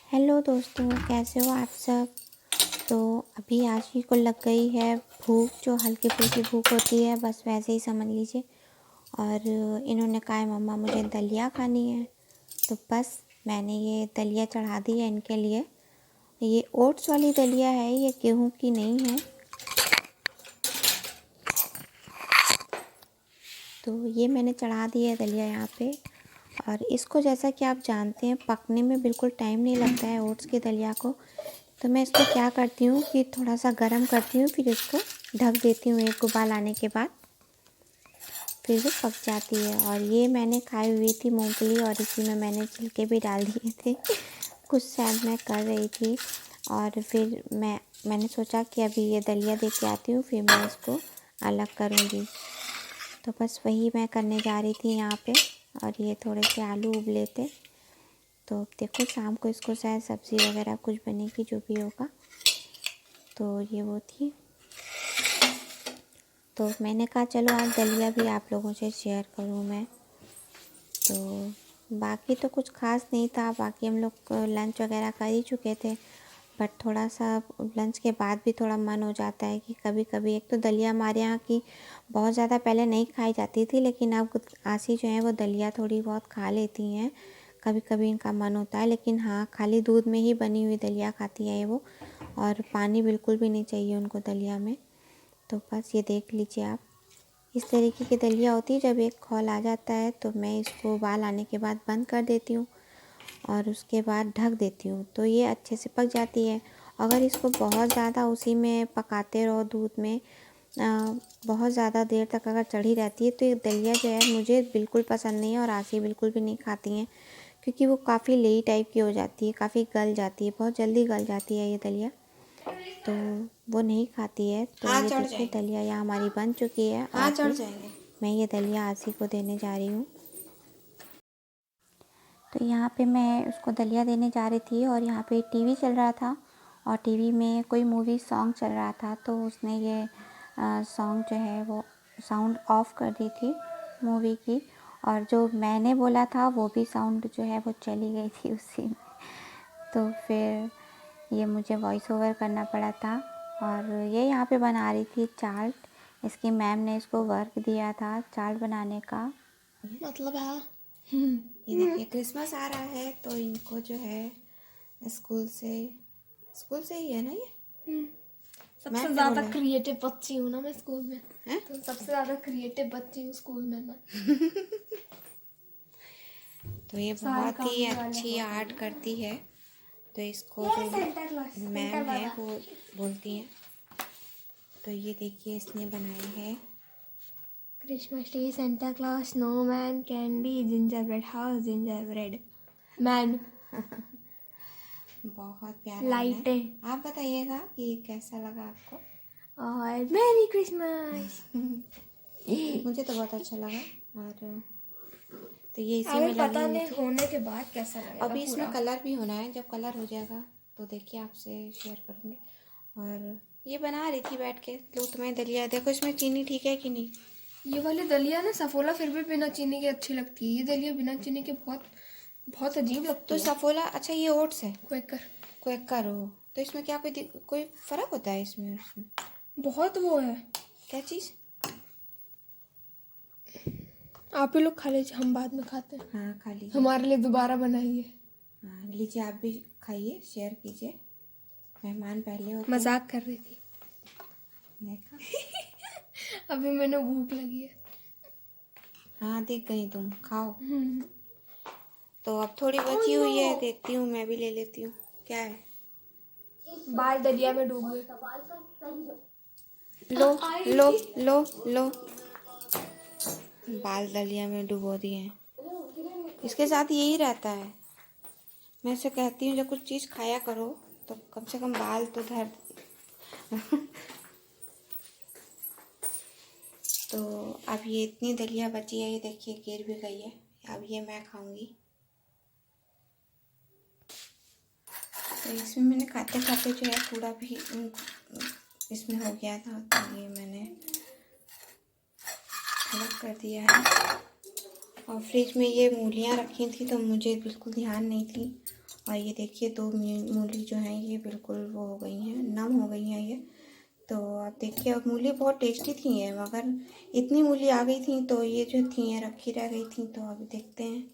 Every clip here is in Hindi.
हेलो दोस्तों, कैसे हो आप सब। तो अभी आशी को लग गई है भूख, जो हल्की फुल्की भूख होती है, बस वैसे ही समझ लीजिए। और इन्होंने कहा है मम्मा मुझे दलिया खानी है, तो बस मैंने ये दलिया चढ़ा दी है इनके लिए। ये ओट्स वाली दलिया है, ये गेहूं की नहीं है। तो ये मैंने चढ़ा दी है दलिया यहाँ पे। और इसको जैसा कि आप जानते हैं पकने में बिल्कुल टाइम नहीं लगता है ओट्स की दलिया को। तो मैं इसको क्या करती हूँ कि थोड़ा सा गर्म करती हूँ, फिर इसको ढक देती हूँ। एक उबाल आने के बाद फिर वो पक जाती है। और ये मैंने खाई हुई थी मूंगफली, और इसी में मैंने छिलके भी डाल दिए थे। कुछ शायद मैं कर रही थी, और फिर मैंने सोचा कि अभी ये दलिया दे के आती हूँ, फिर मैं इसको अलग करूँगी। तो बस वही मैं करने जा रही थी यहाँ पे। और ये थोड़े से आलू उबले थे, तो देखो शाम को इसको शायद सब्ज़ी वगैरह कुछ बनेगी, जो भी होगा। तो ये वो थी। तो मैंने कहा चलो आज दलिया भी आप लोगों से शेयर करूँ मैं। तो बाकी तो कुछ ख़ास नहीं था, बाकी हम लोग लंच वगैरह कर ही चुके थे। बट थोड़ा सा लंच के बाद भी थोड़ा मन हो जाता है कि कभी कभी, एक तो दलिया हमारे यहाँ की बहुत ज़्यादा पहले नहीं खाई जाती थी, लेकिन अब आसी जो है वो दलिया थोड़ी बहुत खा लेती हैं। कभी कभी इनका मन होता है, लेकिन हाँ खाली दूध में ही बनी हुई दलिया खाती है वो, और पानी बिल्कुल भी नहीं चाहिए उनको दलिया में। तो बस ये देख लीजिए आप, इस तरीके की दलिया होती है। जब एक खौल आ जाता है तो मैं इसको उबाल आने के बाद बंद कर देती हूँ, और उसके बाद ढक देती हूँ, तो ये अच्छे से पक जाती है। अगर इसको बहुत ज़्यादा उसी में पकाते रहो दूध में, बहुत ज़्यादा देर तक अगर चढ़ी रहती है, तो ये दलिया जो है मुझे बिल्कुल पसंद नहीं है, और आसी बिल्कुल भी नहीं खाती हैं, क्योंकि वो काफ़ी लेई टाइप की हो जाती है, काफ़ी गल जाती है, बहुत जल्दी गल जाती है ये दलिया, तो वो नहीं खाती है। तो ये देखिए दलिया यहाँ हमारी बन चुकी है, और फिर मैं ये दलिया आसी को देने जा रही हूँ। तो यहाँ पे मैं उसको दलिया देने जा रही थी, और यहाँ पे टीवी चल रहा था, और टीवी में कोई मूवी सॉन्ग चल रहा था, तो उसने ये सॉन्ग जो है वो साउंड ऑफ कर दी थी मूवी की, और जो मैंने बोला था वो भी साउंड जो है वो चली गई थी उसी में। तो फिर ये मुझे वॉइस ओवर करना पड़ा था। और ये यहाँ पे बना रही थी चाट। इसकी मैम ने इसको वर्क दिया था चाट बनाने का। मतलब है ये देखिए क्रिसमस आ रहा है, तो इनको जो है स्कूल से ही है ना ये। सबसे ज्यादा क्रिएटिव बच्ची हूँ ना मैं स्कूल में है? तो सबसे ज्यादा क्रिएटिव बच्ची हूँ स्कूल में मैं। तो ये बहुत ही अच्छी आर्ट करती है, तो इसको जो मैम है वो बोलती हैं। तो ये देखिए इसने बनाई है Christmas tree, Santa Claus, snowman, candy, ginger bread house, ginger bread man, बहुत प्यारा लाइटें। आप बताइएगा कि कैसा लगा आपको। और मैरी क्रिसमस। मुझे तो बहुत अच्छा लगा। और तो ये इसी अभी में पता लगी नहीं हुई थी। होने के बाद कैसा लगेगा। अभी इसमें कलर भी होना है, जब कलर हो जाएगा तो देखिए आपसे शेयर करूँगी। और ये बना रही थी बैठ के। लो तुम्हें दलिया, देखो इसमें चीनी ठीक है कि नहीं। ये वाली दलिया ना सफोला फिर भी बिना चीनी के अच्छी लगती है, ये दलिया बिना चीनी के बहुत बहुत अजीब लगती तो है। सफोला, अच्छा ये ओट्स है, क्वेकर हो तो इसमें क्या कोई फ़र्क होता है इसमें उसमें? बहुत वो है। क्या चीज़? आप ही लोग खा लीजिए, हम बाद में खाते हैं। हाँ खा लीजिए, हमारे लिए दोबारा बनाइए। हाँ लीजिए आप भी खाइए, शेयर कीजिए। मेहमान पहले होते मजाक कर रही थी। देखा अभी मैंने भूख लगी है। हाँ दिख गई तुम, खाओ। तो अब थोड़ी बची हुई है, देखती हूँ मैं भी ले लेती हूँ। क्या है? बाल दलिया में डूब गए। लो लो लो लो, बाल दलिया में डुबो दिए हैं। इसके साथ यही रहता है। मैं इसे कहती हूँ जब कुछ चीज़ खाया करो तो कम से कम बाल तो धर। तो अब ये इतनी दलिया बची है, ये देखिए गिर भी गई है। अब ये मैं खाऊंगी। तो इसमें मैंने खाते खाते जो है पूरा भी इसमें हो गया था, तो ये मैंने अलग कर दिया है। और फ्रिज में ये मूलियाँ रखी थी तो मुझे बिल्कुल ध्यान नहीं थी। और ये देखिए 2 मूली जो हैं ये बिल्कुल वो हो गई हैं, नम हो गई हैं ये। तो आप देखिए, अब मूली बहुत टेस्टी थी ये, मगर इतनी मूली आ गई थी तो ये जो थी ये रखी रह गई थी। तो अभी देखते हैं,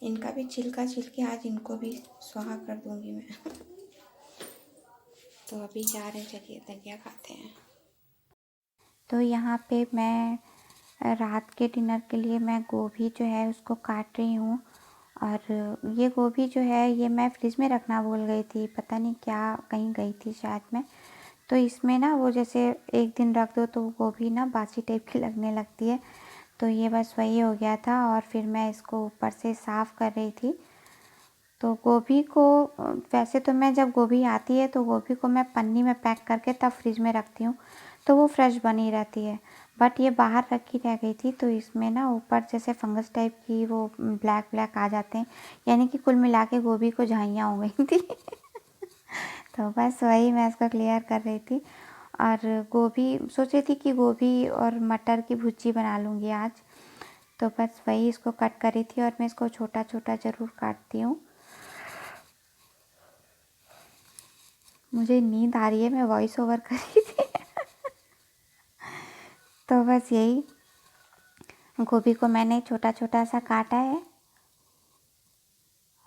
इनका भी छिलका छिलके आज इनको भी स्वाहा कर दूंगी मैं। तो अभी जा रहे हैं, चलिए दलिया खाते हैं। तो यहाँ पे मैं रात के डिनर के लिए मैं गोभी जो है उसको काट रही हूँ। और ये गोभी जो है ये मैं फ्रिज में रखना भूल गई थी, पता नहीं क्या कहीं गई थी शायद मैं। तो इसमें ना वो जैसे एक दिन रख दो तो गोभी ना बासी टाइप की लगने लगती है। तो ये बस वही हो गया था और फिर मैं इसको ऊपर से साफ़ कर रही थी। तो गोभी को वैसे तो मैं जब गोभी आती है तो गोभी को मैं पन्नी में पैक करके तब फ्रिज में रखती हूँ तो वो फ्रेश बनी रहती है। बट ये बाहर रखी रह गई थी तो इसमें ना ऊपर जैसे फंगस टाइप की वो ब्लैक ब्लैक आ जाते हैं, यानी कि कुल मिला के गोभी को झाइयाँ हो गई थी। तो बस वही मैं इसको क्लियर कर रही थी। और गोभी सोच रही थी कि गोभी और मटर की भुर्जी बना लूँगी आज। तो बस वही इसको कट करी थी और मैं इसको छोटा छोटा ज़रूर काटती हूँ। मुझे नींद आ रही है, मैं वॉइस ओवर कर रही थी। तो बस यही गोभी को मैंने छोटा छोटा सा काटा है।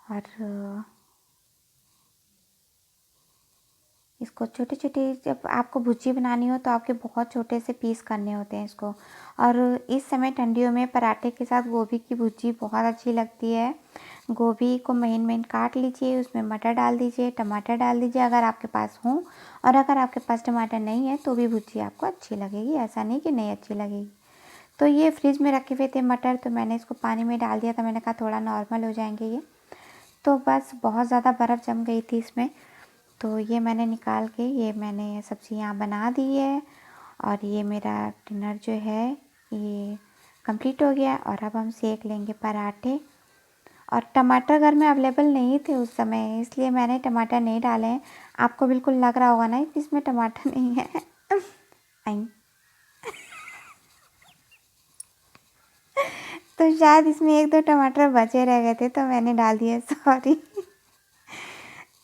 और इसको छोटे छोटे, जब आपको भुर्जी बनानी हो तो आपके बहुत छोटे से पीस करने होते हैं इसको। और इस समय ठंडियों में पराठे के साथ गोभी की भुर्जी बहुत अच्छी लगती है। गोभी को महीन महीन काट लीजिए, उसमें मटर डाल दीजिए, टमाटर डाल दीजिए अगर आपके पास हों। और अगर आपके पास टमाटर नहीं है तो भी भुर्जी आपको अच्छी लगेगी, ऐसा नहीं कि नहीं अच्छी लगेगी। तो ये फ्रिज में रखे हुए थे मटर, तो मैंने इसको पानी में डाल दिया था, मैंने कहा थोड़ा नॉर्मल हो जाएंगे ये। तो बस बहुत ज़्यादा बर्फ़ जम गई थी इसमें, तो ये मैंने निकाल के ये मैंने सब्ज़ियाँ बना दी है। और ये मेरा डिनर जो है ये कंप्लीट हो गया। और अब हम सेक लेंगे पराठे। और टमाटर घर में अवेलेबल नहीं थे उस समय, इसलिए मैंने टमाटर नहीं डाले हैं। आपको बिल्कुल लग रहा होगा ना कि इसमें टमाटर नहीं है। आई तो शायद इसमें 1-2 टमाटर बचे रह गए थे तो मैंने डाल दिए, सॉरी।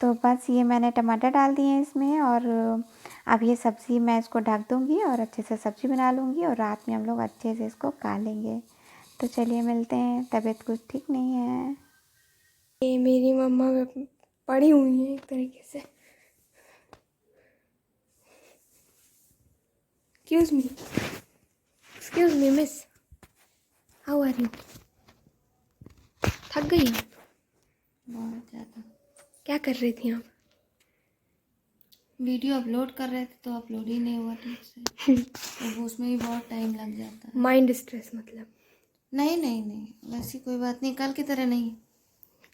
तो बस ये मैंने टमाटर डाल दिए हैं इसमें। और अब ये सब्ज़ी मैं इसको ढक दूँगी और अच्छे से सब्ज़ी बना लूँगी और रात में हम लोग अच्छे से इसको खा लेंगे। तो चलिए मिलते हैं, तबीयत कुछ ठीक नहीं है। ये मेरी मम्मा पड़ी हुई है एक तरीके से। Excuse me miss, how are you? थक गई आप? बहुत ज़्यादा। क्या कर रही थी आप? वीडियो अपलोड कर रहे थे तो अपलोड ही नहीं हुआ ठीक से। तो उसमें भी बहुत टाइम लग जाता है। माइंड स्ट्रेस मतलब? नहीं नहीं नहीं, वैसी कोई बात नहीं, कल की तरह नहीं।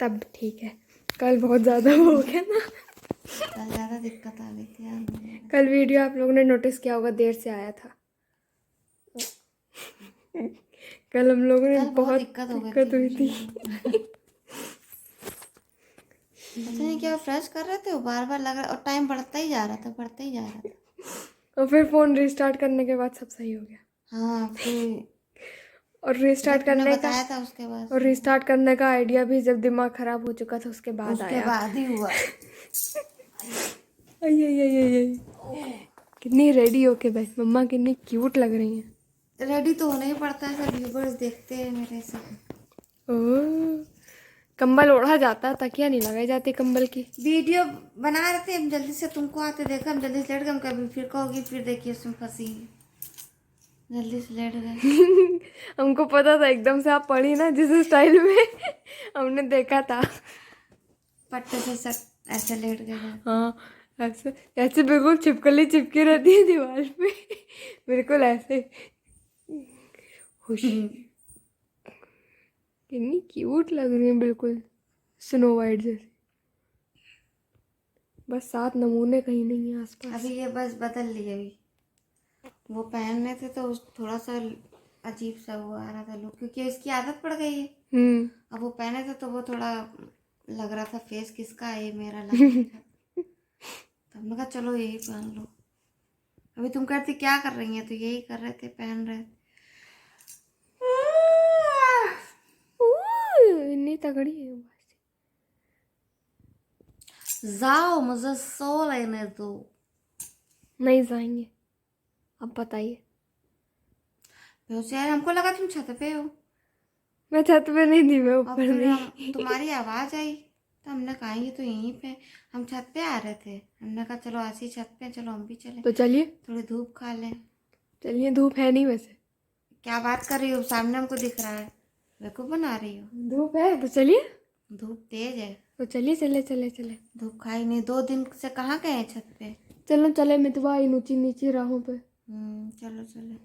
तब ठीक है, कल बहुत ज़्यादा हो गया ना। कल ज़्यादा दिक्कत आ गई थी यार मुझे। कल वीडियो आप लोगों ने नोटिस किया होगा देर से आया था। कल हम लोगों ने कल बहुत दिक्कत हुई थी। पता नहीं क्या फ्रेश कर रहे थे, वो बार बार लग रहा और टाइम बढ़ता ही जा रहा था, बढ़ता ही जा रहा था। और फिर फ़ोन रिस्टार्ट करने के बाद सब सही हो गया। हाँ फिर और रिस्टार्ट तुमने करने का बताया था उसके बाद। और रिस्टार्ट करने का आइडिया भी जब दिमाग ख़राब हो चुका था उसके बाद आया। उसके बाद ही हुआ। आई कितनी रेडी होके बैठ, मम्मा कितनी क्यूट लग रही हैं। रेडी तो होना ही पड़ता है, सब व्यूवर्स देखते हैं मेरे से। ओह, कंबल ओढ़ा जाता है, तकिया नहीं लगाई जाती कंबल की। वीडियो बना रहे थे हम, जल्दी से तुमको आते देखा, हम जल्दी से लेट गए। हम कभी फिर कहोगी फिर देखिए उसमें फंसी, जल्दी से लेट गए। हमको पता था एकदम से आप पढ़ी ना जिस स्टाइल में हमने देखा था। पट्टे से सट ऐसे लेट गए। हाँ, ऐसे ऐसे बिल्कुल छिपकली चिपकी रहती है दीवार पे। बिल्कुल ऐसे खुश, कितनी क्यूट लग रही है, बिल्कुल स्नो वाइट जैसी। बस 7 नमूने कहीं नहीं है आसपास। अभी ये बस बदल लिए, अभी वो पहनने थे तो थोड़ा सा अजीब सा वो आ रहा था लुक, क्योंकि इसकी आदत पड़ गई है। अब वो पहने थे तो वो थोड़ा लग रहा था फेस किसका है, ये मेरा लग रहा था। तो हमने कहा चलो यही पहन लो। अभी तुम कहती क्या कर रही हैं, तो यही कर रहे थे, पहन रहे थे। इतनी तगड़ी है बस। जाओ, मुझे सो लेने दो। नहीं जाएंगे, अब बताइए। बेहोश यार, हमको लगा तुम छत पे हो मैं छत पे नहीं थी, मैं और ऊपर फिर नहीं। तुम्हारी आवाज आई तो हमने कहा ये तो यहीं पे। हम छत पे आ रहे थे, हमने कहा चलो ऐसी छत पे, चलो हम भी चले, तो चलिए, थोड़ी धूप खा लें। चलिए, धूप है नहीं वैसे। क्या बात कर रही हो, सामने हमको दिख रहा है, बेवकूफ बना रही हो। धूप है तो चलिए, धूप तेज है। तो चलिए, चले चले चले। धूप खाई नहीं, 2 दिन से कहाँ गए छत पे। चलो चले मितवा नीचे नीचे राहों पे। चलो चलो।